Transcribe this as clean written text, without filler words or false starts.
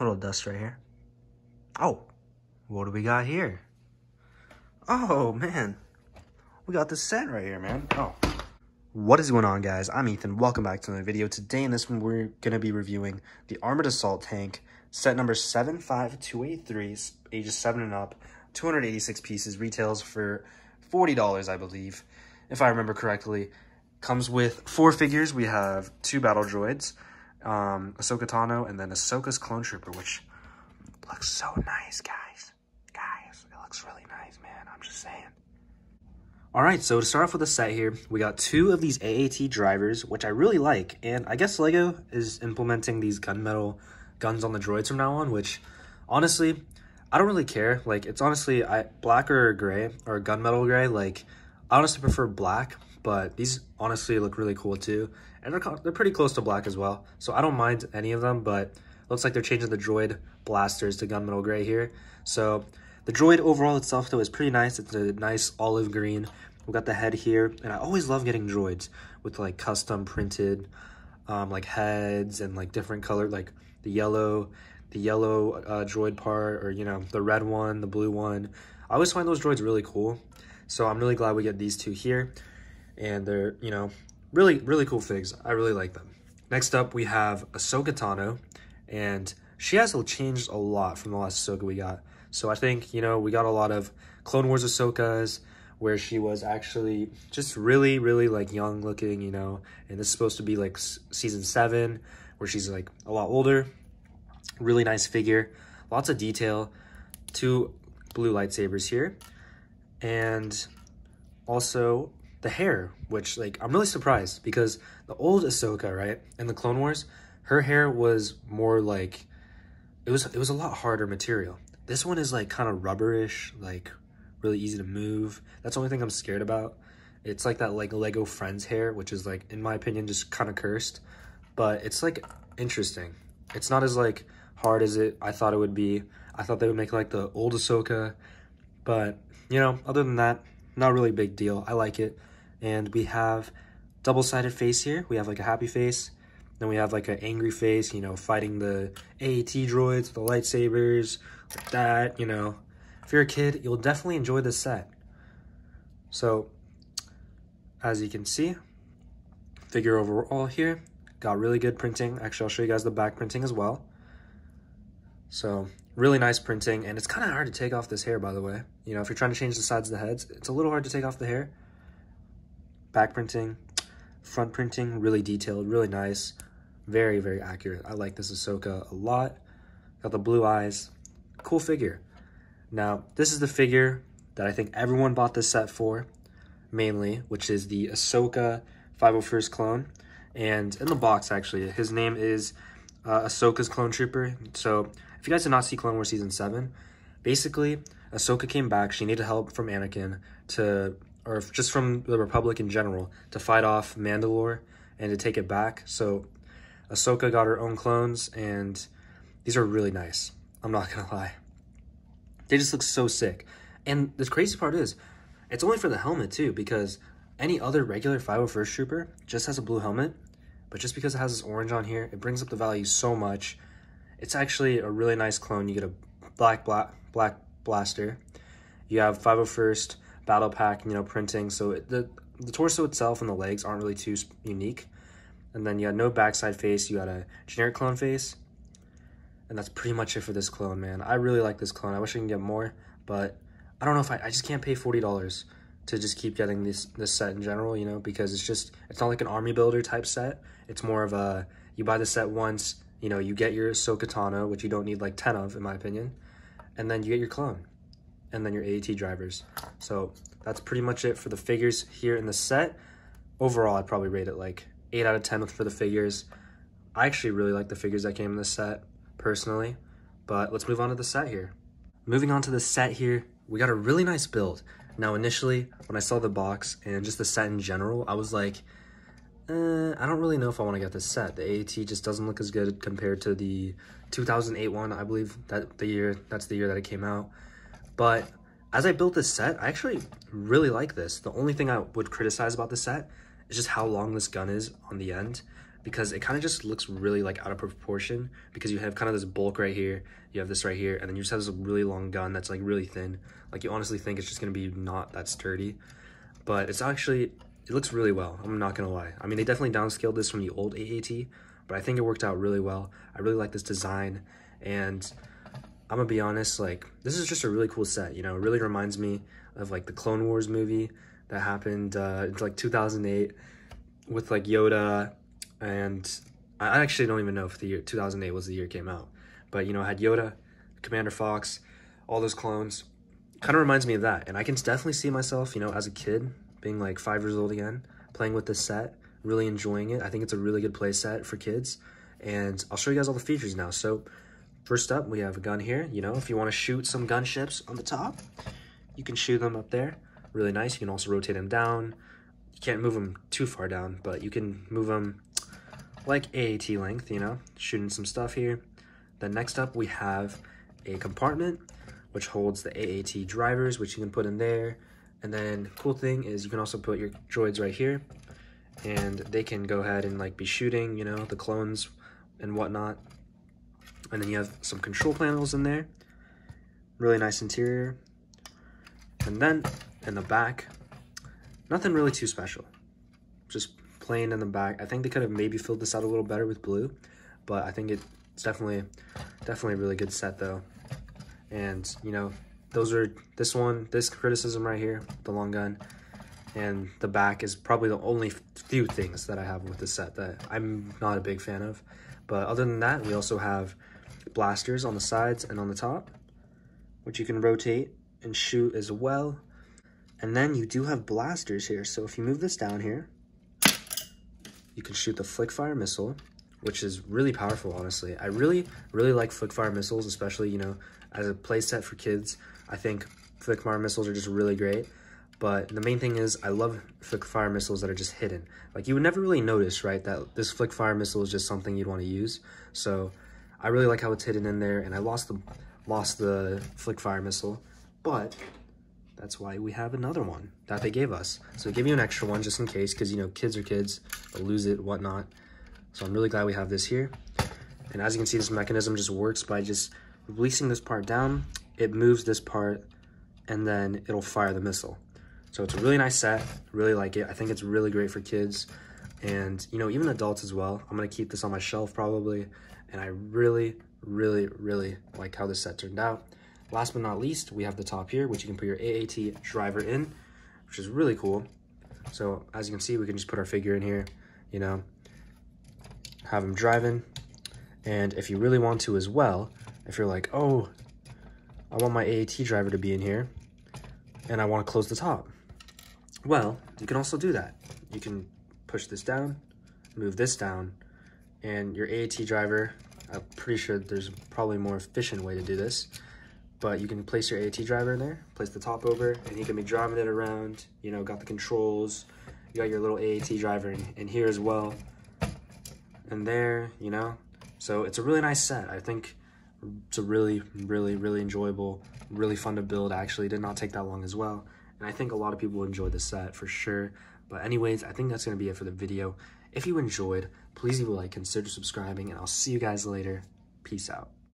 Little dust right here. Oh, what do we got here? Oh, man. We got this set right here, man. Oh. What is going on, guys? I'm Ethan. Welcome back to another video. Today in this one, we're going to be reviewing the Armored Assault Tank, set number 75283, ages 7 and up, 286 pieces, retails for $40, I believe, if I remember correctly. Comes with 4 figures. We have 2 battle droids, Ahsoka Tano, and then Ahsoka's Clone Trooper, which looks so nice, guys. It looks really nice, man. I'm just saying. All right, so to start off with the set here, we got 2 of these AAT drivers, which I really like. And I guess LEGO is implementing these gunmetal guns on the droids from now on, which honestly, I don't really care. Like, it's honestly, black or gray, or gunmetal gray, like, I honestly prefer black, but these honestly look really cool too. And they're pretty close to black as well. So I don't mind any of them, but looks like they're changing the droid blasters to gunmetal gray here. So the droid overall itself, though, is pretty nice. It's a nice olive green. We've got the head here, and I always love getting droids with like custom printed like heads and like different color, like the yellow droid part, or you know, the red one, the blue one. I always find those droids really cool. So I'm really glad we get these 2 here, and they're, you know, really cool figs. I really like them. Next up, we have Ahsoka Tano, and she has changed a lot from the last Ahsoka we got. So I think, you know, we got a lot of Clone Wars Ahsokas where she was actually just really like young looking, you know, and this is supposed to be like season 7 where she's like a lot older. Really nice figure, lots of detail, 2 blue lightsabers here, and also the hair, which like I'm really surprised because the old Ahsoka, right, in the Clone Wars, her hair was more like it was a lot harder material. This one is like kind of rubberish, like really easy to move. That's the only thing I'm scared about. It's like that like Lego Friends hair, which is like, in my opinion, just kind of cursed, but it's like interesting. It's not as like hard as I thought it would be. I thought they would make like the old Ahsoka, but you know, other than that, not really a big deal. I like it. And we have double-sided face here. We have like a happy face. Then we have like an angry face, you know, fighting the AAT droids, the lightsabers, like that, you know. If you're a kid, you'll definitely enjoy this set. So, as you can see, figure overall here, got really good printing. Actually, I'll show you guys the back printing as well. So, really nice printing, and it's kind of hard to take off this hair, by the way. You know, if you're trying to change the sides of the heads, it's a little hard to take off the hair. Back printing, front printing, really detailed, really nice, very accurate. I like this Ahsoka a lot. Got the blue eyes, cool figure. Now, this is the figure that I think everyone bought this set for, mainly, which is the Ahsoka 501st clone. And in the box, actually, his name is Ahsoka's Clone Trooper. So, if you guys did not see Clone Wars Season 7, basically, Ahsoka came back. She needed help from Anakin or just from the Republic in general, to fight off Mandalore and to take it back. So Ahsoka got her own clones, and these are really nice. I'm not gonna lie. They just look so sick. And the crazy part is, it's only for the helmet too, because any other regular 501st Trooper just has a blue helmet, but just because it has this orange on here, it brings up the value so much. It's actually a really nice clone. You get a black blaster. You have 501st battle pack, you know, printing. So the torso itself and the legs aren't really too unique. And then you had no backside face. You had a generic clone face. And that's pretty much it for this clone, man. I really like this clone. I wish I can get more, but I don't know if I just can't pay $40 to just keep getting this set in general, you know, because it's not like an army builder type set. It's more of a, you buy the set once, you know, you get your Ahsoka Tano, which you don't need like 10 of, in my opinion, and then you get your clone, and then your AAT drivers. So that's pretty much it for the figures here in the set. Overall, I'd probably rate it like 8 out of 10 for the figures. I actually really like the figures that came in this set, personally, but let's move on to the set here. Moving on to the set here, we got a really nice build. Now, initially, when I saw the box and just the set in general, I was like, I don't really know if I want to get this set. The AAT just doesn't look as good compared to the 2008 one, I believe, that's the year that it came out. But as I built this set, I actually really like this. The only thing I would criticize about the set is just how long this gun is on the end. because it kind of just looks really like out of proportion, because you have kind of this bulk right here, you have this right here, and then you just have this really long gun that's like really thin. Like you honestly think it's just gonna be not that sturdy, but it's actually, it looks really well. I'm not gonna lie. I mean, they definitely downscaled this from the old AAT, but I think it worked out really well. I really like this design, and I'm gonna be honest, like this is just a really cool set. You know, it really reminds me of like the Clone Wars movie that happened in like 2008 with like Yoda, and I actually don't even know if the year 2008 was the year it came out, but you know, it had Yoda, Commander Fox, all those clones. Kind of reminds me of that, and I can definitely see myself, you know, as a kid being like 5 years old again, playing with this set, really enjoying it. I think it's a really good play set for kids, and I'll show you guys all the features now. So first up, we have a gun here. You know, if you want to shoot some gunships on the top, you can shoot them up there. Really nice. You can also rotate them down. You can't move them too far down, but you can move them like AAT length, you know, shooting some stuff here. Then next up, we have a compartment which holds the AAT drivers, which you can put in there. And then cool thing is you can also put your droids right here, and they can go ahead and like be shooting, you know, the clones and whatnot. And then you have some control panels in there. Really nice interior. And then in the back, nothing really too special. Just plain in the back. I think they could have maybe filled this out a little better with blue, but I think it's definitely a really good set though. And you know, those are this criticism right here, the long gun, and the back is probably the only few things that I have with this set that I'm not a big fan of. But other than that, we also have blasters on the sides and on the top, which you can rotate and shoot as well. And then you do have blasters here. So if you move this down here, you can shoot the flick fire missile, which is really powerful, honestly. I really like flick fire missiles, especially, you know, as a play set for kids. I think flick fire missiles are just really great. But the main thing is I love flick fire missiles that are just hidden. Like you would never really notice, right, that this flick fire missile is just something you'd want to use. So I really like how it's hidden in there, and I lost the flick fire missile, but that's why we have another one that they gave us. So they give you an extra one just in case, because, you know, kids are kids, they'll lose it, whatnot. So I'm really glad we have this here. And as you can see, this mechanism just works by just releasing this part down. It moves this part, and then it'll fire the missile. So it's a really nice set, really like it. I think it's really great for kids, and, you know, even adults as well. I'm gonna keep this on my shelf probably, and I really like how this set turned out. Last but not least, we have the top here, which you can put your AAT driver in, which is really cool. So as you can see, we can just put our figure in here, you know, have him driving. And if you really want to as well, if you're like, oh, I want my AAT driver to be in here and I want to close the top, well, you can also do that. You can push this down, move this down, and your AAT driver, I'm pretty sure there's probably a more efficient way to do this, but you can place your AAT driver in there, place the top over, and you can be driving it around, you know, got the controls, you got your little AAT driver in here as well, and there, you know. So it's a really nice set. I think it's a really enjoyable, really fun to build. Actually, it did not take that long as well, and I think a lot of people enjoyed this set for sure. But anyways, I think that's going to be it for the video. If you enjoyed, please leave a like, consider subscribing, and I'll see you guys later. Peace out.